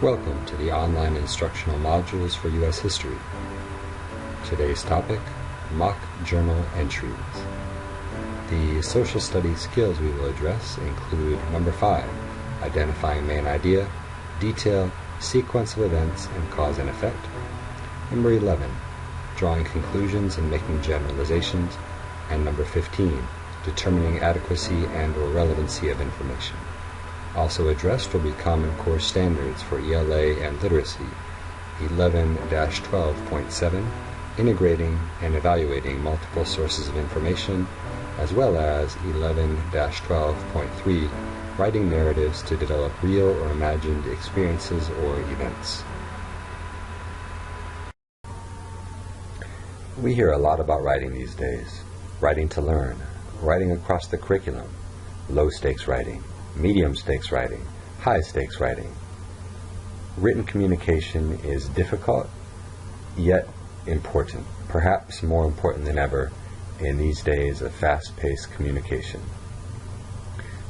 Welcome to the online instructional modules for U.S. history. Today's topic, mock journal entries. The social studies skills we will address include number 5, identifying main idea, detail, sequence of events, and cause and effect. Number 11, drawing conclusions and making generalizations. And number 15, determining adequacy and or relevancy of information. Also addressed will be Common Core Standards for ELA and Literacy, 11-12.7, integrating and evaluating multiple sources of information, as well as 11-12.3, writing narratives to develop real or imagined experiences or events. We hear a lot about writing these days. Writing to learn, writing across the curriculum, low-stakes writing, medium-stakes writing, high-stakes writing. Written communication is difficult, yet important, perhaps more important than ever in these days of fast-paced communication.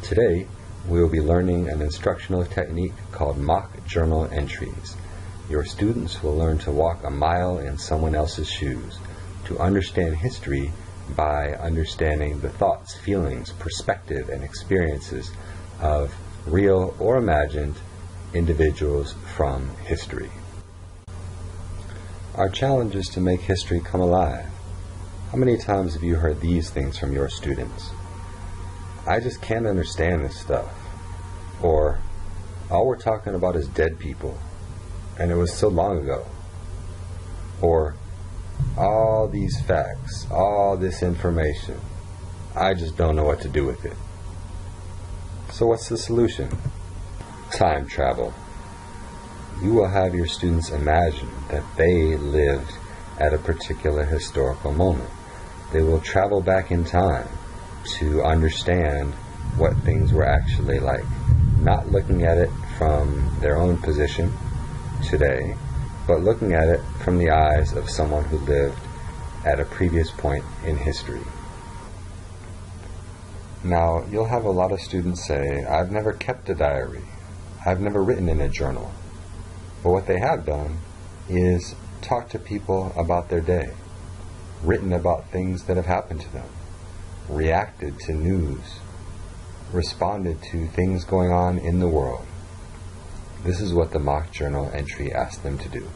Today, we will be learning an instructional technique called mock journal entries. Your students will learn to walk a mile in someone else's shoes, to understand history by understanding the thoughts, feelings, perspective, and experiences of real or imagined individuals from history. Our challenge is to make history come alive. How many times have you heard these things from your students? I just can't understand this stuff. Or, all we're talking about is dead people, and it was so long ago. Or, all these facts, all this information, I just don't know what to do with it. So what's the solution? Time travel. You will have your students imagine that they lived at a particular historical moment. They will travel back in time to understand what things were actually like, not looking at it from their own position today, but looking at it from the eyes of someone who lived at a previous point in history. Now, you'll have a lot of students say, I've never kept a diary. I've never written in a journal. But what they have done is talk to people about their day, written about things that have happened to them, reacted to news, responded to things going on in the world. This is what the mock journal entry asks them to do.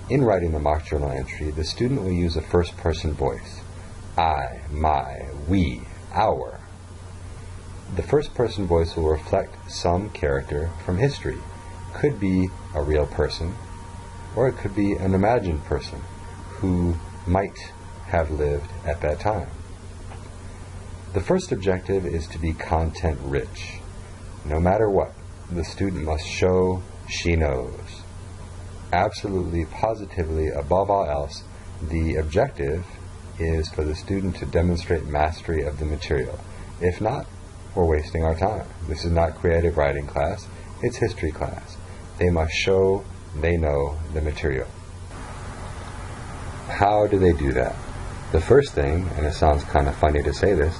In writing the mock journal entry, the student will use a first-person voice. I, my, we, our. The first-person voice will reflect some character from history. Could be a real person, or it could be an imagined person who might have lived at that time. The first objective is to be content-rich. No matter what, the student must show she knows. Absolutely, positively, above all else, the objective is for the student to demonstrate mastery of the material. If not, we're wasting our time. This is not creative writing class, it's history class. They must show they know the material. How do they do that? The first thing, and it sounds kind of funny to say this,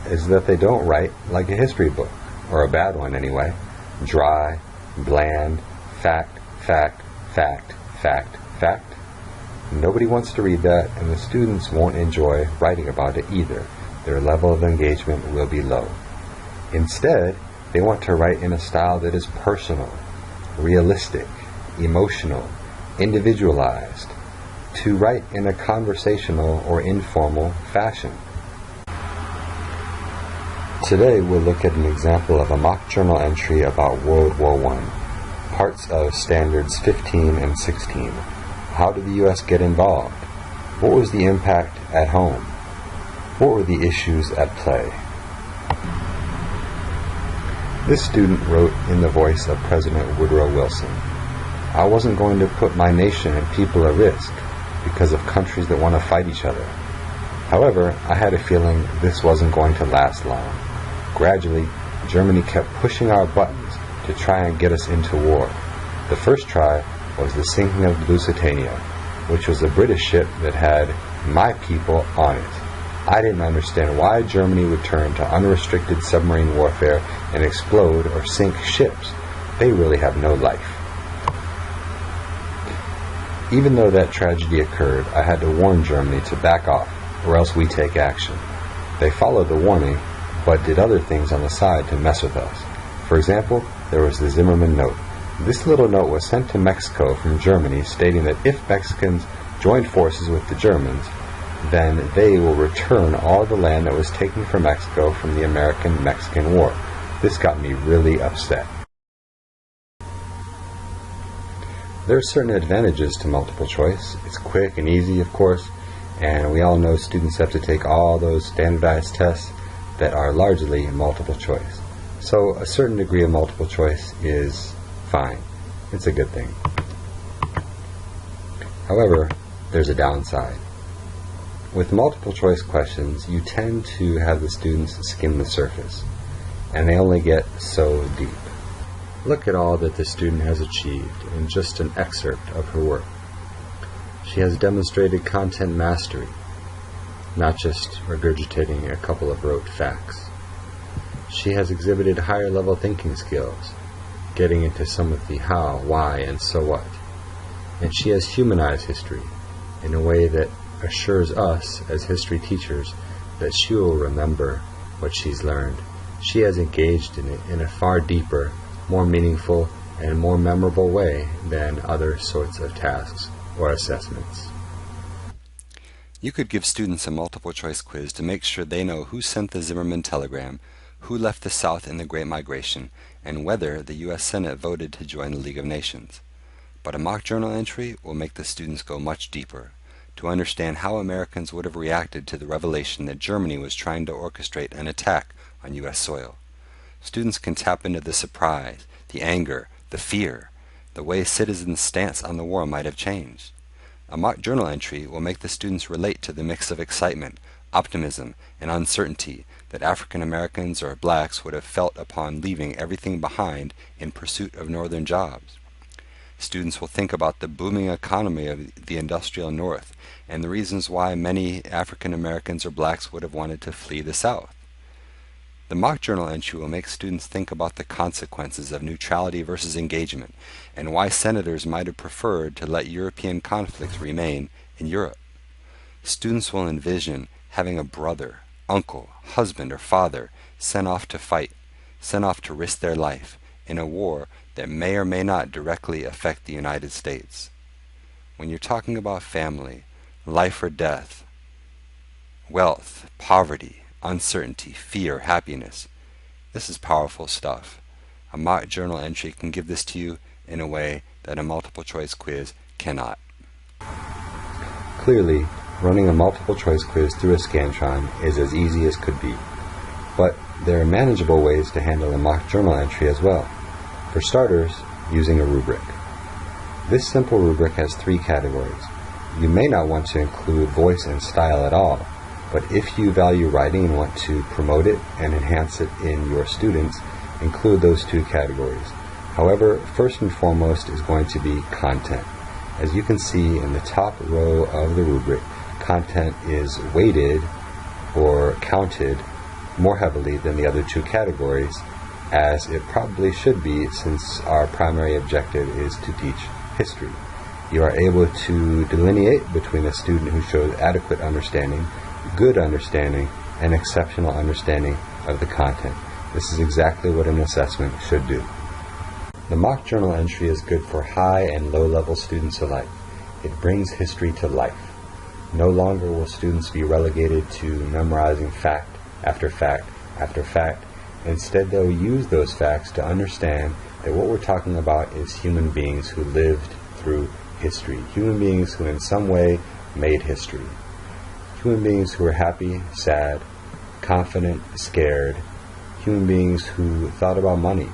is that they don't write like a history book, or a bad one anyway. Dry, bland, fact, fact, fact, fact, fact. Nobody wants to read that, and the students won't enjoy writing about it either. Their level of engagement will be low. Instead, they want to write in a style that is personal, realistic, emotional, individualized, to write in a conversational or informal fashion. Today, we'll look at an example of a mock journal entry about World War I, parts of Standards 15 and 16. How did the U.S. get involved? What was the impact at home? What were the issues at play? This student wrote in the voice of President Woodrow Wilson, I wasn't going to put my nation and people at risk because of countries that want to fight each other. However, I had a feeling this wasn't going to last long. Gradually, Germany kept pushing our buttons to try and get us into war. The first try was the sinking of Lusitania, which was a British ship that had my people on it. I didn't understand why Germany would turn to unrestricted submarine warfare and explode or sink ships They really have no life. Even though that tragedy occurred, I had to warn Germany to back off, or else we take action. They followed the warning, but did other things on the side to mess with us. For example, there was the Zimmermann Note. This little note was sent to Mexico from Germany stating that if Mexicans joined forces with the Germans, then they will return all the land that was taken from Mexico from the American-Mexican War. This got me really upset. There are certain advantages to multiple choice. It's quick and easy, of course, and we all know students have to take all those standardized tests that are largely multiple choice. So a certain degree of multiple choice is fine. It's a good thing. However, there's a downside. With multiple choice questions, you tend to have the students skim the surface, and they only get so deep. Look at all that the student has achieved in just an excerpt of her work. She has demonstrated content mastery, not just regurgitating a couple of rote facts. She has exhibited higher level thinking skills, getting into some of the how, why, and so what. And she has humanized history in a way that assures us as history teachers that she will remember what she's learned. She has engaged in it in a far deeper, more meaningful, and more memorable way than other sorts of tasks or assessments. You could give students a multiple choice quiz to make sure they know who sent the Zimmermann telegram, who left the South in the Great Migration, and whether the U.S. Senate voted to join the League of Nations. But a mock journal entry will make the students go much deeper, to understand how Americans would have reacted to the revelation that Germany was trying to orchestrate an attack on U.S. soil. Students can tap into the surprise, the anger, the fear, the way citizens' stance on the war might have changed. A mock journal entry will make the students relate to the mix of excitement, optimism, and uncertainty that African Americans or blacks would have felt upon leaving everything behind in pursuit of northern jobs. Students will think about the booming economy of the industrial North and the reasons why many African Americans or blacks would have wanted to flee the South. The mock journal entry will make students think about the consequences of neutrality versus engagement and why senators might have preferred to let European conflicts remain in Europe. Students will envision having a brother, uncle, husband, or father sent off to fight, sent off to risk their life in a war that may or may not directly affect the United States. When you're talking about family, life or death, wealth, poverty, uncertainty, fear, happiness, this is powerful stuff. A mock journal entry can give this to you in a way that a multiple choice quiz cannot. Clearly, running a multiple choice quiz through a Scantron is as easy as could be. But there are manageable ways to handle a mock journal entry as well. For starters, using a rubric. This simple rubric has 3 categories. You may not want to include voice and style at all, but if you value writing and want to promote it and enhance it in your students, include those 2 categories. However, first and foremost is going to be content. As you can see in the top row of the rubric, content is weighted or counted more heavily than the other 2 categories, as it probably should be since our primary objective is to teach history. You are able to delineate between a student who shows adequate understanding, good understanding, and exceptional understanding of the content. This is exactly what an assessment should do. The mock journal entry is good for high and low level students alike. It brings history to life. No longer will students be relegated to memorizing fact after fact after fact. Instead, they'll use those facts to understand that what we're talking about is human beings who lived through history. Human beings who in some way made history. Human beings who were happy, sad, confident, scared. Human beings who thought about money,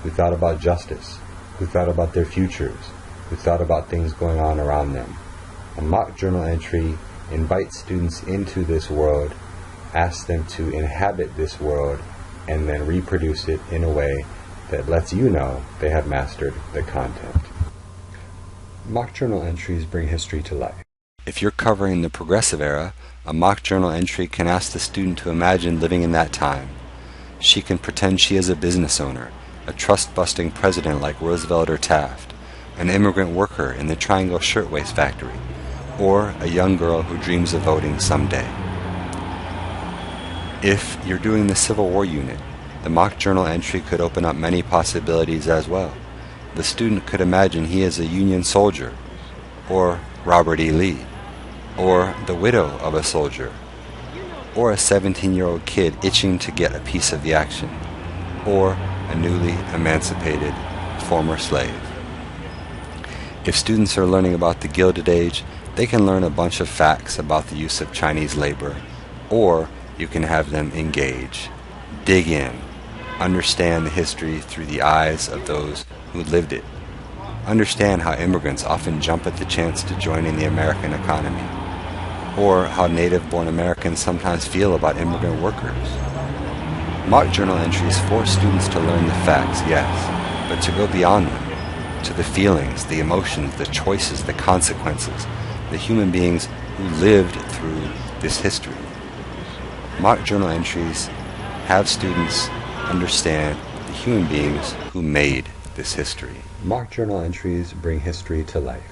who thought about justice, who thought about their futures, who thought about things going on around them. A mock journal entry invites students into this world, asks them to inhabit this world, and then reproduce it in a way that lets you know they have mastered the content. Mock journal entries bring history to life. If you're covering the Progressive Era, a mock journal entry can ask the student to imagine living in that time. She can pretend she is a business owner a trust-busting president like Roosevelt or Taft, an immigrant worker in the Triangle Shirtwaist Factory, or a young girl who dreams of voting someday. If you're doing the Civil War unit, the mock journal entry could open up many possibilities as well. The student could imagine he is a Union soldier, or Robert E. Lee, or the widow of a soldier, or a 17-year-old kid itching to get a piece of the action, or a newly emancipated former slave. If students are learning about the Gilded Age, they can learn a bunch of facts about the use of Chinese labor, or you can have them engage, dig in, understand the history through the eyes of those who lived it, understand how immigrants often jump at the chance to join in the American economy, or how native-born Americans sometimes feel about immigrant workers. Mock journal entries force students to learn the facts, yes, but to go beyond them, to the feelings, the emotions, the choices, the consequences, the human beings who lived through this history. Mock journal entries have students understand the human beings who made this history. Mock journal entries bring history to life.